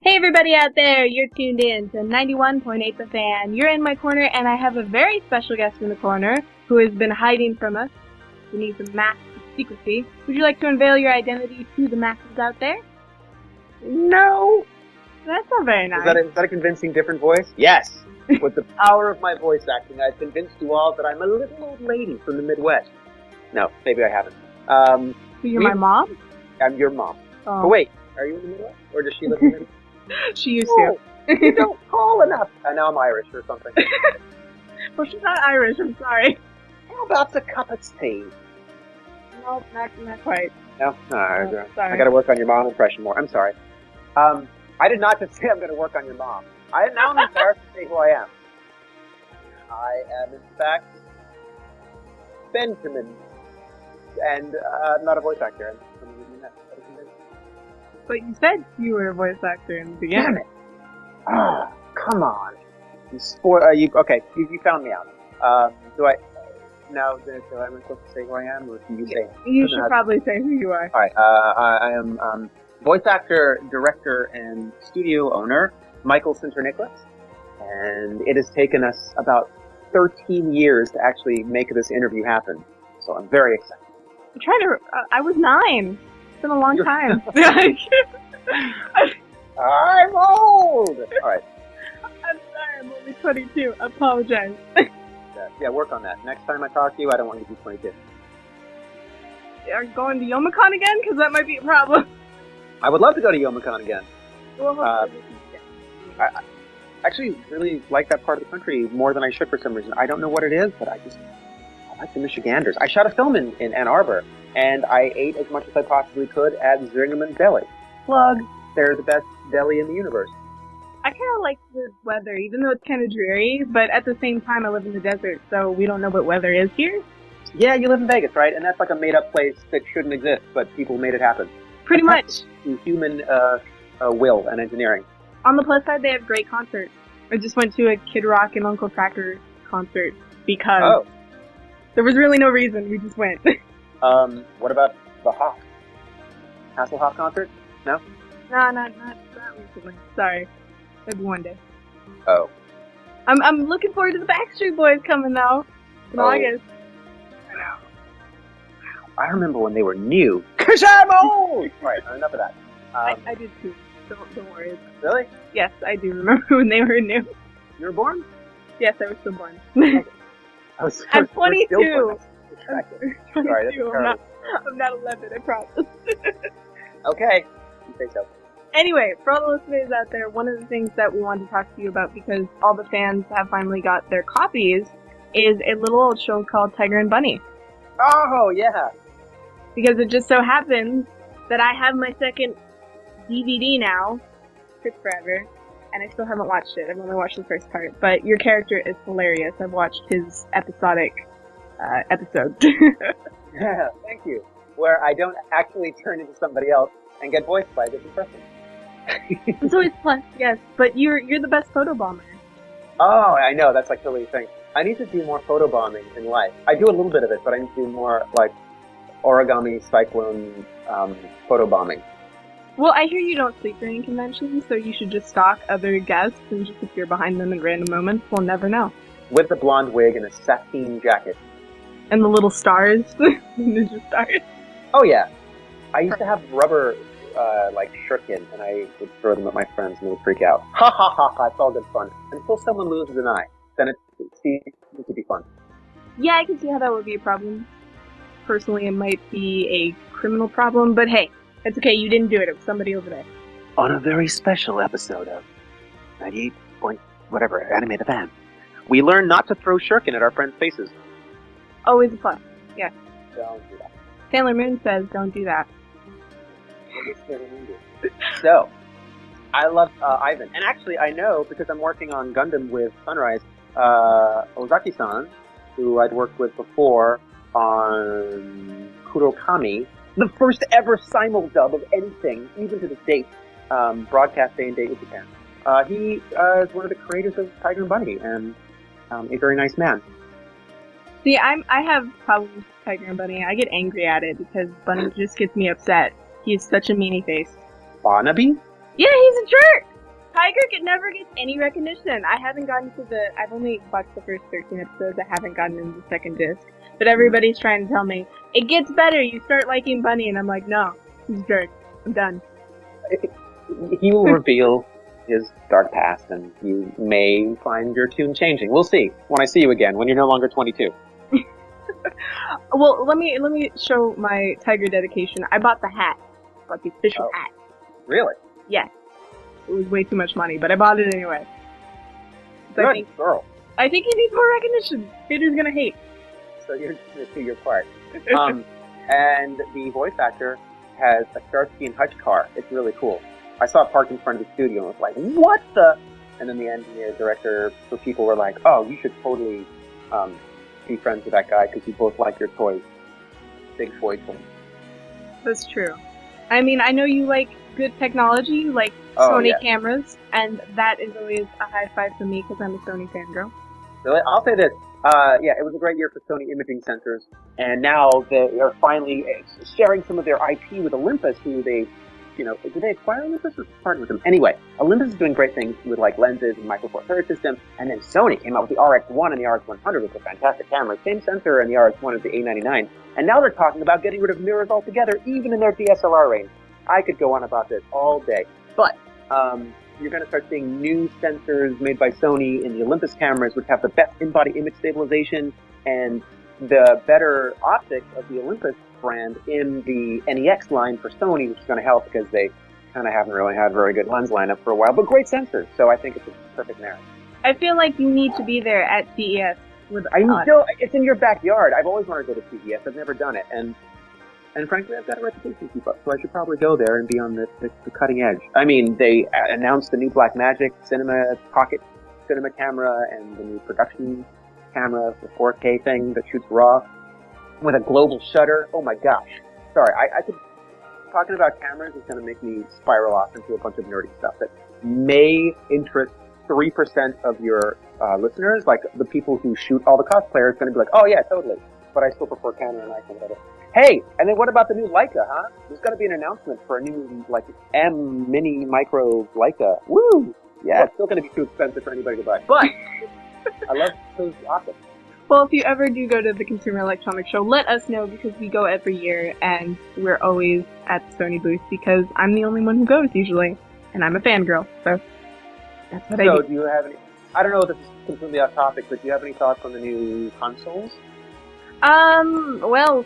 Hey everybody out there, you're tuned in to 91.8 The Fan. You're in my corner and I have a very special guest in the corner who has been hiding from us beneath a mask of secrecy. Would you like to unveil your identity to the masses out there? No! That's not very nice. Is that a convincing different voice? Yes! With the power of my voice acting, I've convinced you all that I'm a little old lady from the Midwest. No, maybe I haven't. So you're my mom? I'm your mom. Oh. But wait, are you in the Midwest? Or does she live in the Midwest? She used to. You don't call enough. I know I'm Irish or something. Well, she's not Irish, I'm sorry. How about the cup of tea? No, not quite. No? Sorry. I gotta work on your mom impression more. I'm sorry. I did not just say I'm gonna work on your mom. Now I'm embarrassed to say who I am. I am, in fact, Benjamin. And, not a voice actor. But you said you were a voice actor in the beginning. Damn it. Come on. You found me out. Am I supposed to say who I am, or do you say? You should probably say who you are. Alright, I am, voice actor, director, and studio owner, Michael Sinterniklaas. And it has taken us about 13 years to actually make this interview happen. So I'm very excited. I was 9. It's been a long time. I'm old! Alright. I'm sorry, I'm only 22. I apologize. Yeah, work on that. Next time I talk to you, I don't want you to be 22. Are you going to Youmacon again? Because that might be a problem. I would love to go to Youmacon again. Well, I actually really like that part of the country more than I should for some reason. I don't know what it is, but I like the Michiganders. I shot a film in Ann Arbor, and I ate as much as I possibly could at Zingerman Deli. Plug. They're the best deli in the universe. I kind of like the weather, even though it's kind of dreary, but at the same time I live in the desert, so we don't know what weather is here. Yeah, you live in Vegas, right? And that's like a made-up place that shouldn't exist, but people made it happen. Pretty much. Through human will and engineering. On the plus side, they have great concerts. I just went to a Kid Rock and Uncle Kracker concert because there was really no reason. We just went. What about the Hawk? Hasselhoff concert? No? No, not recently. Sorry. Maybe one day. Oh. I'm looking forward to the Backstreet Boys coming though in August. I know. I remember when they were new. 'Cause I'm old! Right, enough of that. I did too. Don't worry. Really? Yes, I do remember when they were new. You were born? Yes, I was still born. I'm 22. I'm 22. I'm not 11, I promise. Okay. You say so. Anyway, for all the listeners out there, one of the things that we wanted to talk to you about, because all the fans have finally got their copies, is a little old show called Tiger and Bunny. Oh, yeah. Because it just so happens that I have my second DVD now, took forever, and I still haven't watched it. I've only watched the first part, but your character is hilarious. I've watched his episodic episodes. Yeah, thank you. Where I don't actually turn into somebody else and get voiced by a different person. It's always plus, yes, but you're the best photobomber. Oh, I know, that's like the lead thing. I need to do more photobombing in life. I do a little bit of it, but I need to do more, like, origami cyclone photobombing. Well, I hear you don't sleep during conventions, so you should just stalk other guests and just appear behind them in random moments. We'll never know. With a blonde wig and a sateen jacket. And the little stars, ninja stars. Oh yeah. I used to have rubber, shuriken, and I would throw them at my friends and they would freak out. Ha ha ha ha, it's all good fun. Until someone loses an eye, then it could be fun. Yeah, I can see how that would be a problem. Personally, it might be a criminal problem, but hey, it's okay, you didn't do it, it was somebody over there. On a very special episode of 98 point whatever, Anime the Fan, we learned not to throw shuriken at our friends' faces. Always a plus, yeah. Don't do that. Sailor Moon says don't do that. So, I love Ivan. And actually, I know, because I'm working on Gundam with Sunrise, Ozaki-san, who I'd worked with before on Kurokami, the first ever simul-dub of anything, even to this date, broadcast day and date with Japan. He is one of the creators of Tiger and Bunny, and a very nice man. See, I have problems with Tiger and Bunny. I get angry at it because Bunny just gets me upset. He's such a meanie face. Barnaby? Yeah, he's a jerk! Tiger never gets any recognition. I haven't gotten to I've only watched the first 13 episodes. I haven't gotten into the second disc. But everybody's trying to tell me, it gets better. You start liking Bunny. And I'm like, no, he's a jerk. I'm done. He will reveal his dark past, and you may find your tune changing. We'll see when I see you again, when you're no longer 22. Well, let me show my Tiger dedication. I bought the hat. I bought the official hat. Really? Yes. It was way too much money, but I bought it anyway. Good girl. I think he needs more recognition. Haters gonna hate. So you're going to do your part. And the voice actor has a Starsky and Hutch car. It's really cool. I saw it parked in front of the studio and was like, what the? And then the engineer, director, so people were like, oh, you should totally be friends with that guy because you both like your toys. Big toy thing. That's true. I mean, I know you like good technology, you like Sony cameras, and that is always a high five for me because I'm a Sony fangirl. Really? I'll say this. It was a great year for Sony imaging sensors, and now they are finally sharing some of their IP with Olympus, who they, did they acquire Olympus or partner with them? Anyway, Olympus is doing great things with like lenses and micro four thirds system, and then Sony came out with the RX1 and the RX100 with a fantastic camera, same sensor in the RX1 as the A99, and now they're talking about getting rid of mirrors altogether, even in their DSLR range. I could go on about this all day, but you're going to start seeing new sensors made by Sony in the Olympus cameras, which have the best in-body image stabilization and the better optics of the Olympus brand in the NEX line for Sony, which is going to help because they kind of haven't really had a very good lens lineup for a while, but great sensors, so I think it's a perfect marriage. I feel like you need to be there at CES. It's in your backyard. I've always wanted to go to CES. I've never done it, and frankly, I've got a reputation to keep up, so I should probably go there and be on the cutting edge. I mean, they announced the new Blackmagic Pocket cinema camera and the new production camera, the 4K thing that shoots RAW with a global shutter. Oh my gosh. Sorry, I could... Talking about cameras is going to make me spiral off into a bunch of nerdy stuff that may interest 3% of your listeners, like the people who shoot all the cosplayers, going to be like, oh yeah, totally. But I still prefer Kana and Nikon better. Hey, and then what about the new Leica, huh? There's got to be an announcement for a new, M mini micro Leica. Woo! Yeah, it's still going to be too expensive for anybody to buy. But I love those optics. Well, if you ever do go to the Consumer Electronics Show, let us know because we go every year and we're always at the Sony booth because I'm the only one who goes usually, and I'm a fangirl, so that's what I do. So, do you have any... I don't know if this is completely off topic, but do you have any thoughts on the new consoles? Well,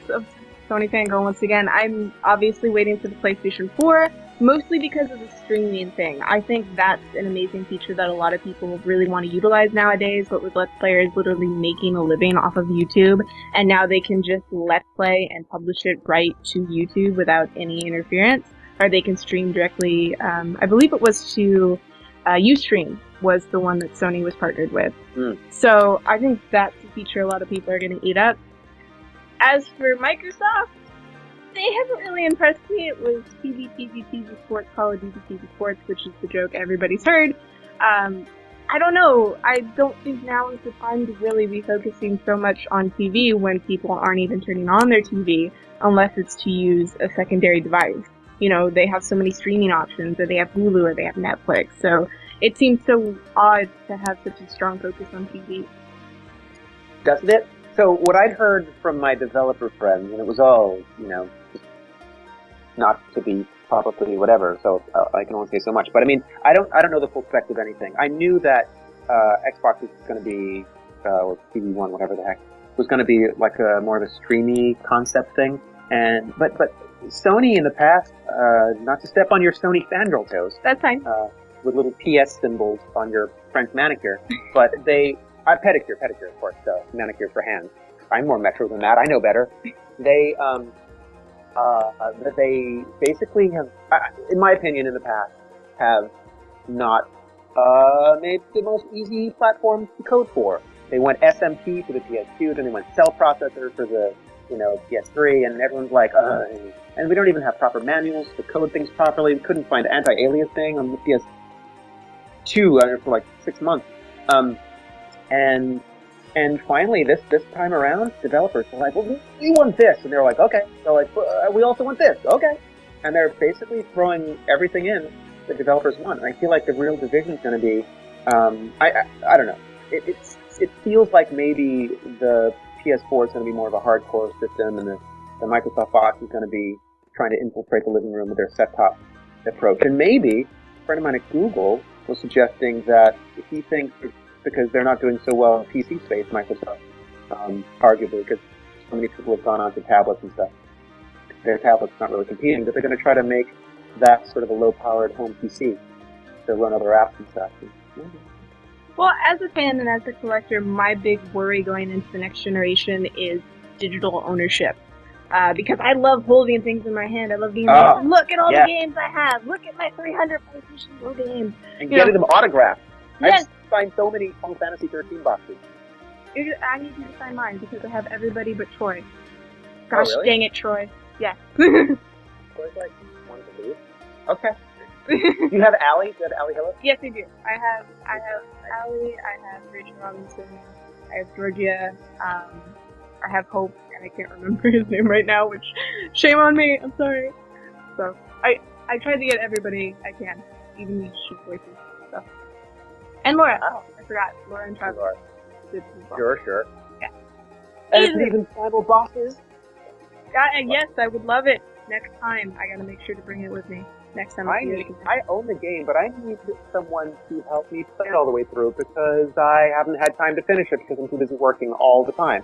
Sony fangirl once again. I'm obviously waiting for the PlayStation 4, mostly because of the streaming thing. I think that's an amazing feature that a lot of people really want to utilize nowadays, but with Let's Players literally making a living off of YouTube, and now they can just Let's Play and publish it right to YouTube without any interference, or they can stream directly, I believe it was to Ustream was the one that Sony was partnered with. So I think that's a feature a lot of people are going to eat up. As for Microsoft, they haven't really impressed me. It was TV Sports, Call of Duty TV Sports, which is the joke everybody's heard. I don't know. I don't think now is the time to really be focusing so much on TV when people aren't even turning on their TV unless it's to use a secondary device. They have so many streaming options, or they have Hulu, or they have Netflix. So it seems so odd to have such a strong focus on TV. Doesn't it? So what I'd heard from my developer friends, and it was all, just not to be publicly whatever, so I can only say so much. But I mean, I don't know the full spec of anything. I knew that Xbox was going to be, or TV1, whatever the heck, was going to be like a more of a streamy concept thing. But Sony in the past, not to step on your Sony fangirl toes. That's fine. With little PS symbols on your French manicure, but pedicure, of course, manicure for hands. I'm more metro than that. I know better. They basically have, in my opinion, in the past, have not made the most easy platforms to code for. They went SMT for the PS2, then they went cell processor for the, PS3, and everyone's like, and we don't even have proper manuals to code things properly. We couldn't find anti-aliasing on the PS2 for like 6 months. And finally, this time around, developers were like, well, we want this. And they're like, okay. They're like, we also want this. Okay. And they're basically throwing everything in the developers want. And I feel like the real division is going to be, I don't know. It feels like maybe the PS4 is going to be more of a hardcore system, and the Microsoft box is going to be trying to infiltrate the living room with their set-top approach. And maybe a friend of mine at Google was suggesting that he thinks because they're not doing so well in PC space, Microsoft, arguably, because so many people have gone onto tablets and stuff. Their tablets not really competing, but they're going to try to make that sort of a low-powered home PC to run other apps and stuff. Well, as a fan and as a collector, my big worry going into the next generation is digital ownership. Because I love holding things in my hand. I love being like, look at all the games I have. Look at my 300 PlayStation 4 games. And getting them autographed. Yes. I've signed so many Final Fantasy 13 boxes. I need you to sign mine because I have everybody but Troy. Gosh really? Dang it, Troy. Yeah. Troy's like, wanted to leave? Okay. You have Allie? You have Allie Hillis? Yes, I do. I have Allie, I have Rachel Robinson, I have Georgia, I have Hope, and I can't remember his name right now, which, shame on me, I'm sorry. So, I tried to get everybody I can, even these shit voices, so. And Laura. Oh, I forgot. Laura and Travis. Sure. Yeah. And it's even final bosses. Yes, I would love it. Next time, I gotta make sure to bring it with me. Next time I own the game, but I need someone to help me play it all the way through because I haven't had time to finish it because I'm too busy working all the time.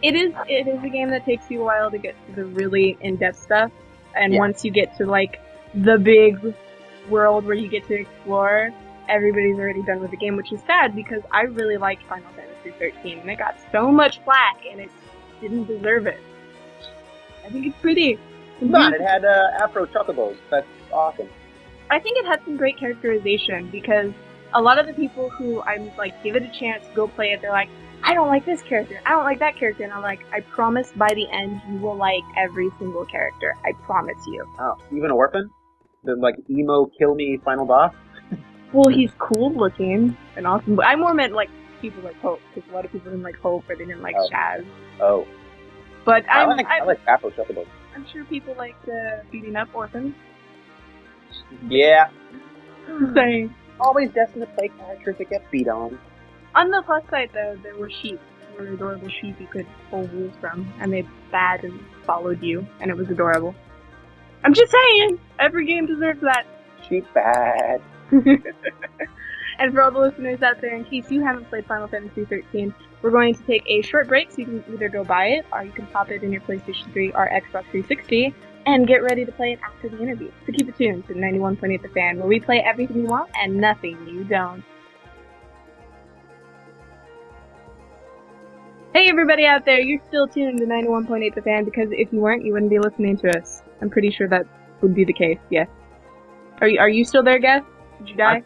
It is a game that takes you a while to get to the really in-depth stuff, and once you get to like the big world where you get to explore, everybody's already done with the game, which is sad because I really liked Final Fantasy 13 and it got so much flack and it didn't deserve it. I think it's pretty. But it had Afro Chocobos. That's awesome. I think it had some great characterization because a lot of the people who I'm like, give it a chance, go play it, they're like, I don't like this character, I don't like that character, and I'm like, I promise by the end you will like every single character. I promise you. Oh, even Orphan? The like emo kill me final boss? Well, he's cool looking and awesome, but I more meant like people like Hope, because a lot of people didn't like Hope or they didn't like Shaz. Oh. But I like Afro Chocobos. I'm sure people like beating up orphans. Yeah. Same. Always destined to play characters that get beat on. On the plus side, though, there were sheep. There were adorable sheep you could pull wool from, and they bad and followed you, and it was adorable. I'm just saying! Every game deserves that. Sheep bad. And for all the listeners out there, in case you haven't played Final Fantasy 13, we're going to take a short break so you can either go buy it, or you can pop it in your PlayStation 3 or Xbox 360, and get ready to play it after the interview. So keep it tuned to 91.8 The Fan, where we play everything you want and nothing you don't. Hey everybody out there, you're still tuned to 91.8 The Fan, because if you weren't, you wouldn't be listening to us. I'm pretty sure that would be the case, yes. Are you still there, Gus? Did you die?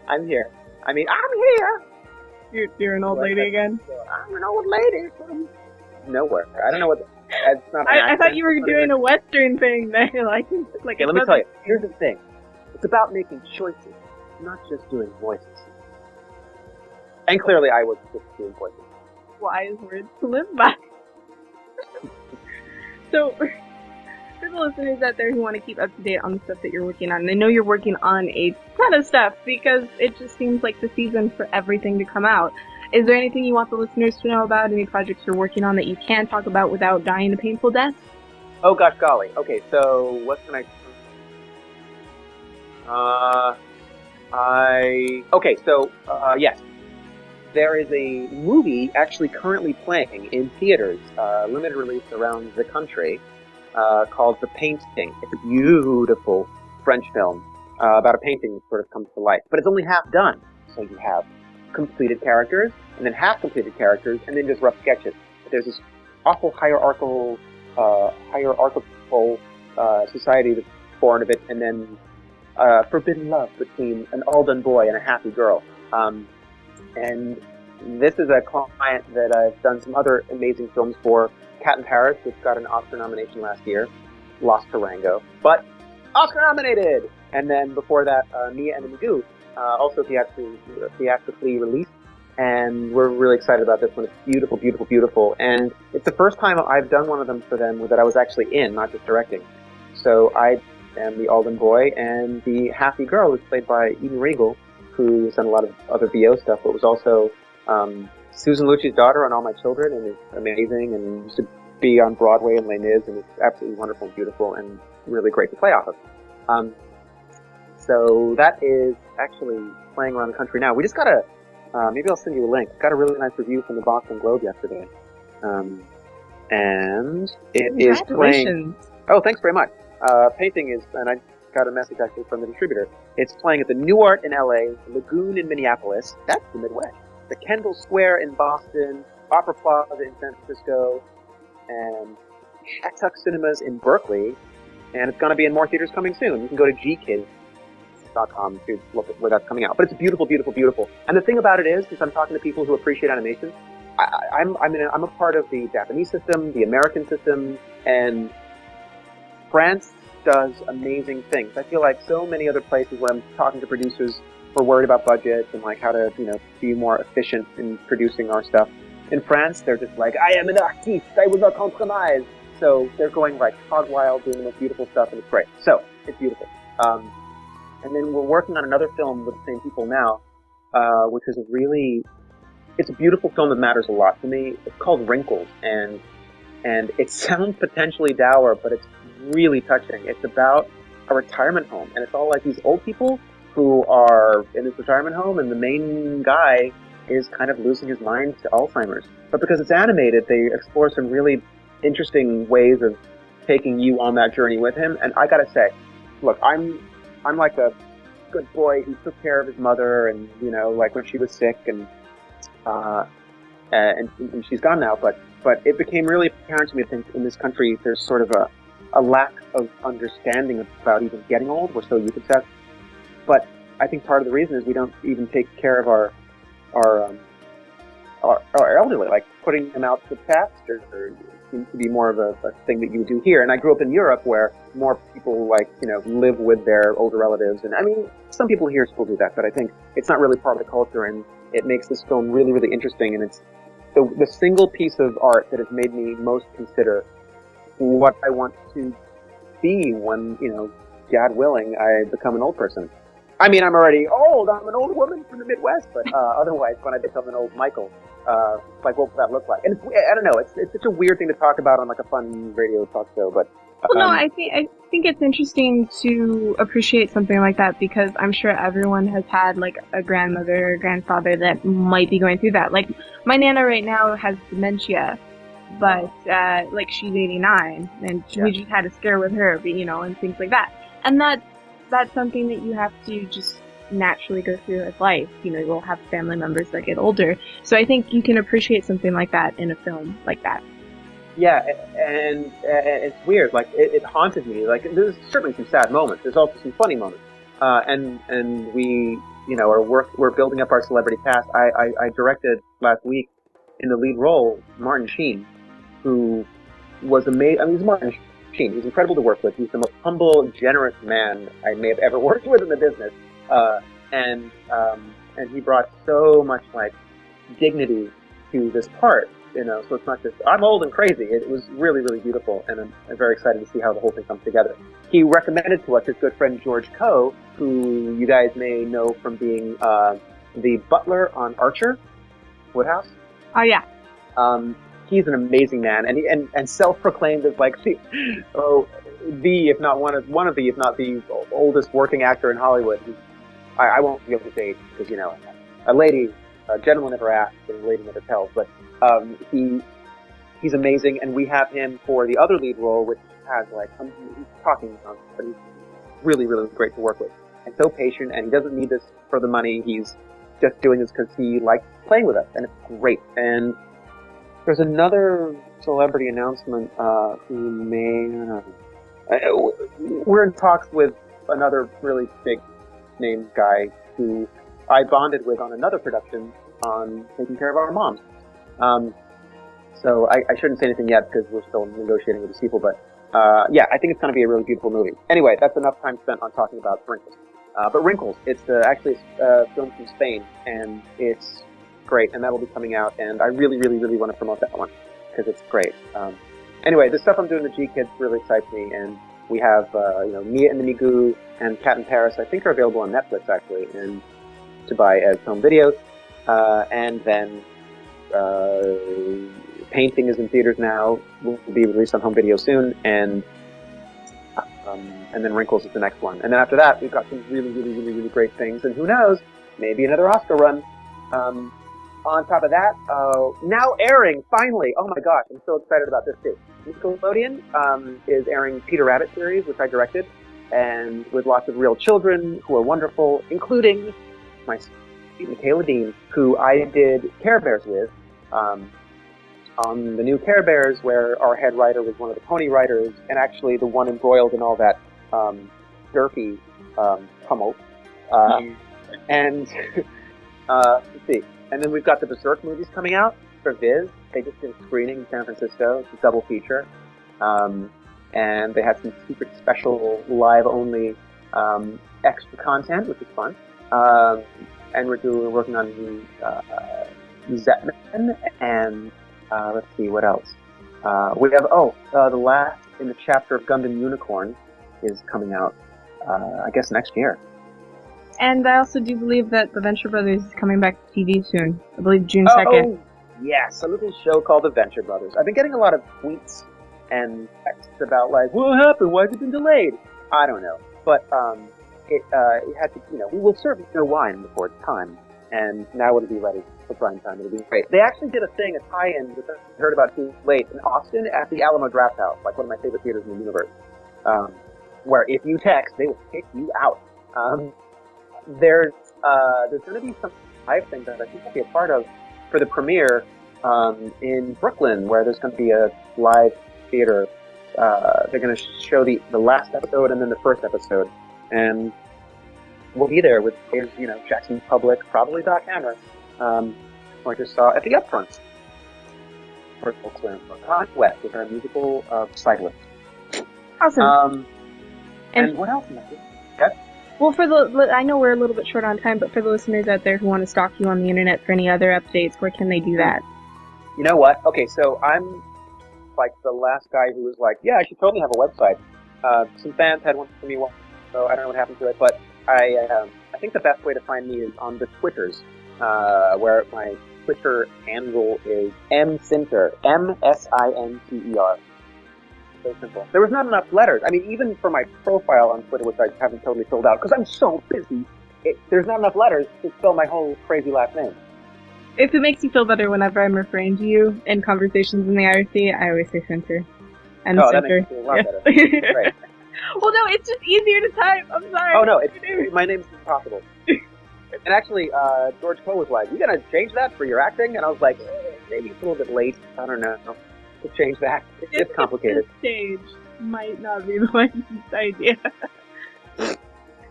I'm here. I'm here! You're an old lady again? I'm an old lady from nowhere. I don't know what... That's not I thought you were doing a Western thing there, like okay, let me tell you. Here's the thing. It's about making choices, not just doing voices. And clearly I was just doing voices. Wise words to live by. So, for the listeners out there who want to keep up to date on the stuff that you're working on, and I know you're working on a ton of stuff because it just seems like the season for everything to come out. Is there anything you want the listeners to know about? Any projects you're working on that you can talk about without dying a painful death? Oh gosh golly. Okay, so what can yes. There is a movie actually currently playing in theaters, limited release around the country, called The Painting. It's a beautiful French film about a painting that sort of comes to life. But it's only half done. So you have completed characters, and then half-completed characters, and then just rough sketches. But there's this awful hierarchical society that's born of it, and then forbidden love between an all-done boy and a happy girl. And this is a client that I've done some other amazing films for. Cat in Paris, which got an Oscar nomination last year, lost to Rango, but Oscar nominated! And then before that, Mia and the Magoo, also theatrically released, and we're really excited about this one. It's beautiful, beautiful, beautiful, and it's the first time I've done one of them for them that I was actually in, not just directing. So I am the Alden boy, and the Happy girl is played by Eden Regal, who's done a lot of other VO stuff, but was also Susan Lucci's daughter on All My Children, and is amazing, and used to be on Broadway in Les Mis, and it's absolutely wonderful and beautiful, and really great to play off of. So that is actually playing around the country now. We just got maybe I'll send you a link. Got a really nice review from the Boston Globe yesterday. And it is playing. Oh, thanks very much. Painting is, and I got a message actually from the distributor. It's playing at the New Art in LA, Lagoon in Minneapolis. That's the Midwest. The Kendall Square in Boston, Opera Plaza in San Francisco, and Shattuck Cinemas in Berkeley. And it's going to be in more theaters coming soon. You can go to gkids.com to look at where that's coming out. But it's beautiful, beautiful, beautiful. And the thing about it is I'm talking to people who appreciate animation. I'm a part of the Japanese system, the American system, and France does amazing things. I feel like so many other places where I'm talking to producers who are worried about budgets and like how to, be more efficient in producing our stuff. In France, they're just like, I am an artiste, I will not compromise. So they're going like hog wild, doing the most beautiful stuff, and it's great. So it's beautiful. And then we're working on another film with the same people now, which is it's a beautiful film that matters a lot to me. It's called Wrinkles, and it sounds potentially dour, but it's really touching. It's about a retirement home, and it's all like these old people who are in this retirement home, and the main guy is kind of losing his mind to Alzheimer's. But because it's animated, they explore some really interesting ways of taking you on that journey with him. And I gotta say, look, I'm like a good boy who took care of his mother, and like when she was sick, and she's gone now. But it became really apparent to me, I think, in this country there's sort of a lack of understanding about even getting old. We're so youth obsessed. But I think part of the reason is we don't even take care of our elderly, like putting them out to pasture seems to be more of a thing that you do here. And I grew up in Europe where more people live with their older relatives. And I mean, some people here still do that, but I think it's not really part of the culture, and it makes this film really, really interesting. And it's the single piece of art that has made me most consider what I want to be when, God willing, I become an old person. I mean, I'm already old. I'm an old woman from the Midwest, but otherwise, when I become an old Michael, what will that look like? And I don't know. It's such a weird thing to talk about on like a fun radio talk show, but. Well, no, I think it's interesting to appreciate something like that, because I'm sure everyone has had like a grandmother or grandfather that might be going through that. Like my Nana right now has dementia, but like she's 89, and we just had a scare with her, and things like that. And that's something that you have to just naturally go through as life. You'll have family members that get older. So I think you can appreciate something like that in a film like that. Yeah, and it's weird. Like it haunted me. Like there's certainly some sad moments. There's also some funny moments. And we, we're building up our celebrity cast. I directed last week in the lead role Martin Sheen, who was amazing. I mean, he's Martin Sheen. He's incredible to work with. He's the most humble, generous man I may have ever worked with in the business. And he brought so much like dignity to this part. So it's not just, I'm old and crazy. It was really, really beautiful, and I'm very excited to see how the whole thing comes together. He recommended to us his good friend George Coe, who you guys may know from being the butler on Archer, Woodhouse. Oh, yeah. He's an amazing man, and self-proclaimed as like if not the oldest working actor in Hollywood. I won't be able to say because a gentleman never asks and a lady never tells, but he's amazing, and we have him for the other lead role, which has he's talking nonsense, but he's really, really great to work with, and so patient, and he doesn't need this for the money. He's just doing this because he likes playing with us, and it's great. And there's another celebrity announcement we're in talks with another really big name guy who I bonded with on another production on taking care of our moms. So I shouldn't say anything yet because we're still negotiating with these people, but I think it's going to be a really beautiful movie. Anyway, that's enough time spent on talking about Wrinkles. But Wrinkles, it's actually a film from Spain, and it's great, and that'll be coming out, and I really, really, really want to promote that one because it's great. Anyway, the stuff I'm doing with G Kids really excites me, and We have Mia and the Migu and Cat in Paris. I think are available on Netflix actually, and to buy as home videos. And then Painting is in theaters now. Will be released on home video soon, and then Wrinkles is the next one. And then after that, we've got some really great things. And who knows, maybe another Oscar run. On top of that, now airing, finally, oh my gosh, I'm so excited about this too. Nickelodeon is airing Peter Rabbit series, which I directed, and with lots of real children who are wonderful, including my sweet Michaela Dean, who I did Care Bears with, on the new Care Bears, where our head writer was one of the pony writers, and actually the one embroiled in all that derpy tumult. And let's see. And then we've got the Berserk movies coming out for Viz. They just did a screening in San Francisco. It's a double feature. And they had some super special live-only extra content, which is fun. And we're working on Zetman, and let's see, what else? We have, the last in the chapter of Gundam Unicorn is coming out, I guess, next year. And I also do believe that the Venture Brothers is coming back to TV soon. I believe June 2nd. Oh, yes, a little show called The Venture Brothers. I've been getting a lot of tweets and texts about, like, what happened? Why has it been delayed? I don't know. But it had to, we will serve no wine before it's time. And now it'll be ready for prime time. It'll be great. They actually did a thing, a tie-in, which I heard about too late, in Austin at the Alamo Draft House, like one of my favorite theaters in the universe, where if you text, they will kick you out. There's going to be some live thing that I think I'll be a part of for the premiere in Brooklyn, where there's going to be a live theater. They're going to show the last episode and then the first episode, and we'll be there with Jackson Public, probably Doc Hammer, who I just saw at the Upfront. Con West with our musical cyclist. Awesome. And what else? Okay. Well, I know we're a little bit short on time, but for the listeners out there who want to stalk you on the internet for any other updates, where can they do that? You know what? Okay, so I'm like the last guy who was like, yeah, I should totally have a website. Some fans had one for me once, so I don't know what happened to it, but I think the best way to find me is on the Twitters, where my Twitter handle is msinter, MSINTER. So simple. There was not enough letters. I mean, even for my profile on Twitter, which I haven't totally filled out because I'm so busy, there's not enough letters to spell my whole crazy last name. If it makes you feel better whenever I'm referring to you in conversations in the IRC, I always say Center. And Center. That makes me feel a lot better. Right. Well, no, it's just easier to type. I'm sorry. Oh, no, my name's impossible. And actually, George Poe was like, you gotta change that for your acting? And I was like, maybe it's a little bit late. I don't know. To change that. It's complicated. This stage might not be the wisest idea.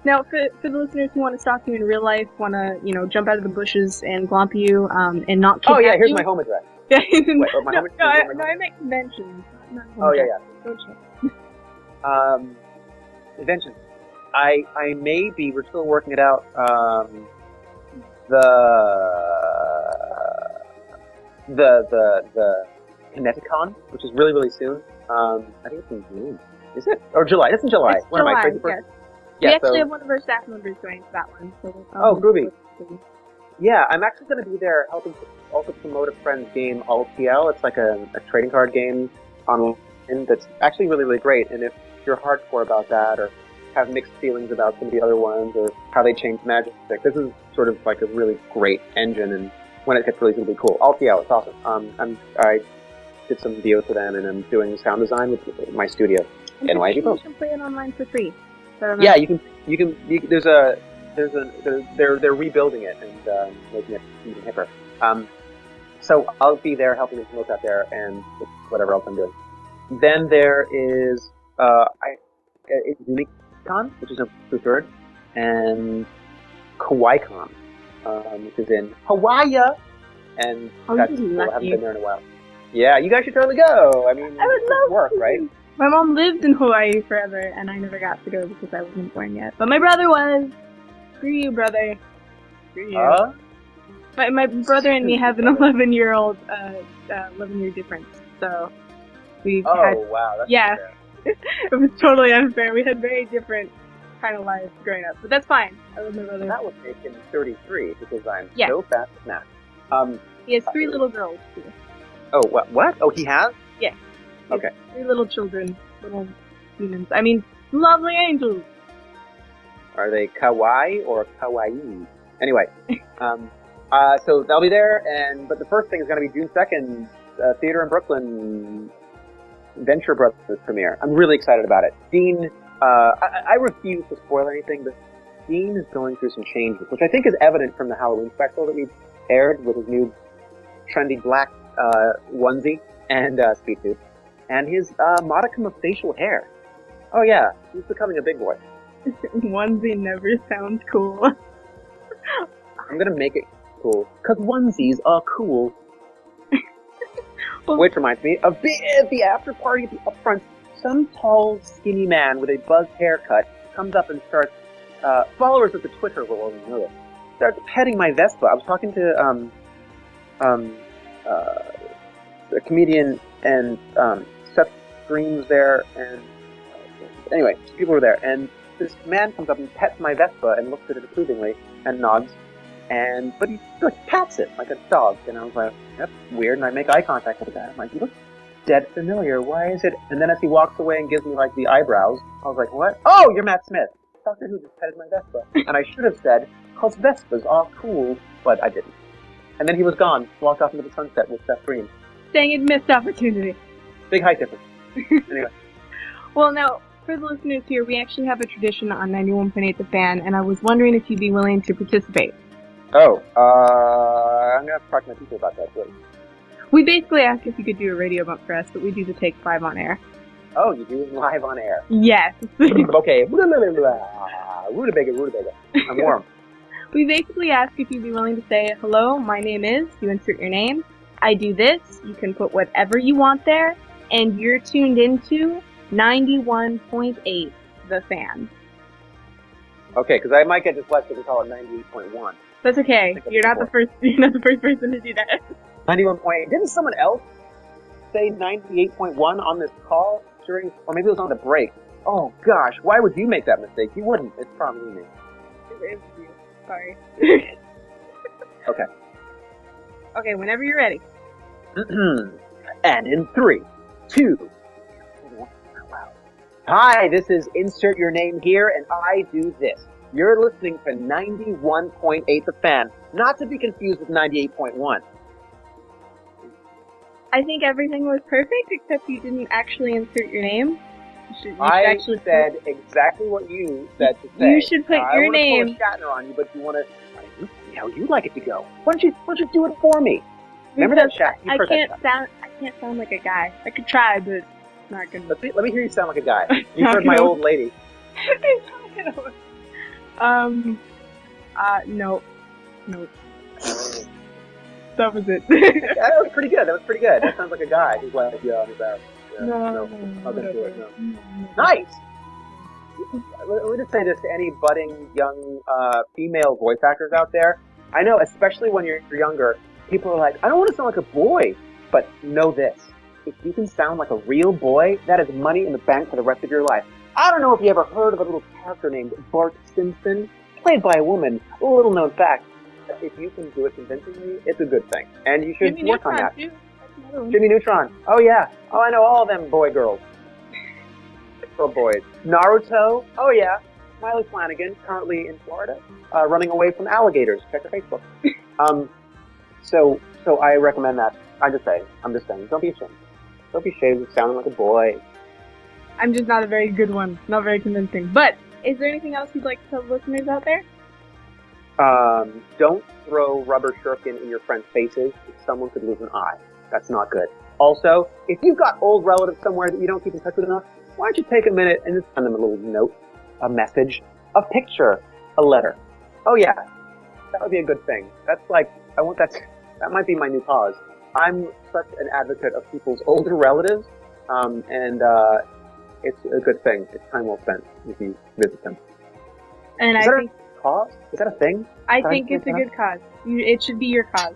Now, for the listeners who want to stalk you in real life, want to, jump out of the bushes and glomp you, and not kidnap you. Oh, yeah, here's my home address. Wait, my home address? No, I meant conventions. Yeah. Conventions. I may be, we're still working it out, the Kineticon, which is really, really soon. I think it's in June. Is it? Or July. It's in July. It's July, am I crazy for? Yes. We actually have one of our staff members going to that one. So groovy. Yeah, I'm actually going to be there helping to also promote a friend's game, LTL. It's like a trading card game online that's actually really, really great. And if you're hardcore about that or have mixed feelings about some of the other ones or how they change Magic, this is sort of like a really great engine, and when it gets released, it'll be cool. LTL, it's awesome. I did some videos for them, and I'm doing sound design with my studio. NYG Post. You can play it online for free. Yeah, you can. They're rebuilding it and making it even hipper. So I'll be there helping them promote that there and whatever else I'm doing. Then there is UniCon, which is November 3rd, and KawaiiCon, which is in Hawaii, and I haven't been there in a while. Yeah, you guys should totally go. I mean, I would love work, to. right? My mom lived in Hawaii forever, and I never got to go because I wasn't born yet. But my brother was. Screw you, brother. Screw you. My brother and me have an 11-year difference, so we've had... wow, that's yeah. It was totally unfair. We had very different kind of lives growing up, but that's fine. I love my brother. That would make him 33 because I'm Yeah. so fast at math. He has 3 little girls too. Oh, what? Oh, he has? Yeah. Okay. 3 little children, little humans. I mean, lovely angels. Are they kawaii or kawaii? Anyway, so they'll be there, but the first thing is going to be June 2nd, Theater in Brooklyn, Venture Brothers premiere. I'm really excited about it. Dean, I refuse to spoil anything, but Dean is going through some changes, which I think is evident from the Halloween special that we aired with his new trendy black onesie and speed tube, and his modicum of facial hair. Oh yeah, he's becoming a big boy. Onesie never sounds cool. I'm gonna make it cool, cause onesies are cool. Which reminds me of the after party at the upfront. Some tall, skinny man with a buzzed haircut comes up and starts. Followers of the Twitter will only know this. Starts petting my Vespa. I was talking to a comedian and Seth Green was there, and anyway, people were there, and this man comes up and pets my Vespa and looks at it approvingly and nods, but he like pats it like a dog, and I was like, that's weird, and I make eye contact with the guy. I'm like, you look dead familiar. Why is it? And then as he walks away and gives me like the eyebrows, I was like, what? Oh, you're Matt Smith. Doctor Who just petted my Vespa. And I should have said, cause Vespas are cool, but I didn't. And then he was gone, walked off into the sunset with Seth Green. Dang it, missed opportunity. Big height difference. Anyway. Well, now, for the listeners here, we actually have a tradition on 91.8 The Fan, and I was wondering if you'd be willing to participate. Oh, I'm gonna have to talk to my people about that, please. We basically asked if you could do a radio bump for us, but we do the Take 5 on air. Oh, you do it live on air. Yes. Okay. Rutabaga. I'm warm. We basically ask if you'd be willing to say, hello, my name is, you insert your name, I do this, you can put whatever you want there, and you're tuned into 91.8 The Fan. Okay, because I might get dyslexic and call it 98.1. That's okay. You're not the first person to do that. 91.8. Didn't someone else say 98.1 on this call during, or maybe it was on the break? Oh gosh, why would you make that mistake? You wouldn't. It's probably me. It was you. Sorry. Okay. Okay, whenever you're ready. And in 3, 2. Hi, this is Insert Your Name here, and I do this. You're listening to 91.8 The Fan, not to be confused with 98.1. I think everything was perfect, except you didn't actually insert your name. I said exactly what you said to say. You should put your name. I want to pull a Shatner on you, but you want to. How you like it to go? Why don't you do it for me? Remember that chat? I can't sound like a guy. I could try, but it's not gonna. Let me hear you sound like a guy. You heard my old lady. Nope. That was it. That was pretty good. That sounds like a guy who's like, yeah, he's out. Yeah, no, I'll do it. No. Nice. Let me just say this to any budding young female voice actors out there. I know, especially when you're younger, people are like, I don't want to sound like a boy, but know this. If you can sound like a real boy, that is money in the bank for the rest of your life. I don't know if you ever heard of a little character named Bart Simpson, played by a woman. A little known fact. If you can do it convincingly, it's a good thing. And you should work on that. Jimmy Neutron. Oh yeah. Oh, I know all of them girls. Girl boys. Naruto. Oh yeah. Miley Flanagan, currently in Florida, running away from alligators. Check her Facebook. So I recommend that. I'm just saying. Don't be ashamed. Don't be ashamed of sounding like a boy. I'm just not a very good one. Not very convincing. But is there anything else you'd like to tell the listeners out there? Don't throw rubber shuriken in your friends' faces. Someone could lose an eye. That's not good. Also, if you've got old relatives somewhere that you don't keep in touch with enough, why don't you take a minute and just send them a little note, a message, a picture, a letter. Oh yeah, that would be a good thing. That's like, that might be my new cause. I'm such an advocate of people's older relatives, and it's a good thing. It's time well spent if you visit them. And I think cause? Is that a thing? I think it's a good cause. It should be your cause.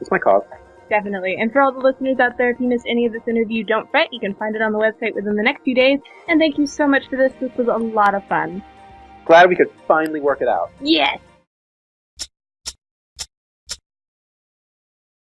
It's my cause. Definitely. And for all the listeners out there, if you missed any of this interview, don't fret. You can find it on the website within the next few days. And thank you so much for this. This was a lot of fun. Glad we could finally work it out. Yes!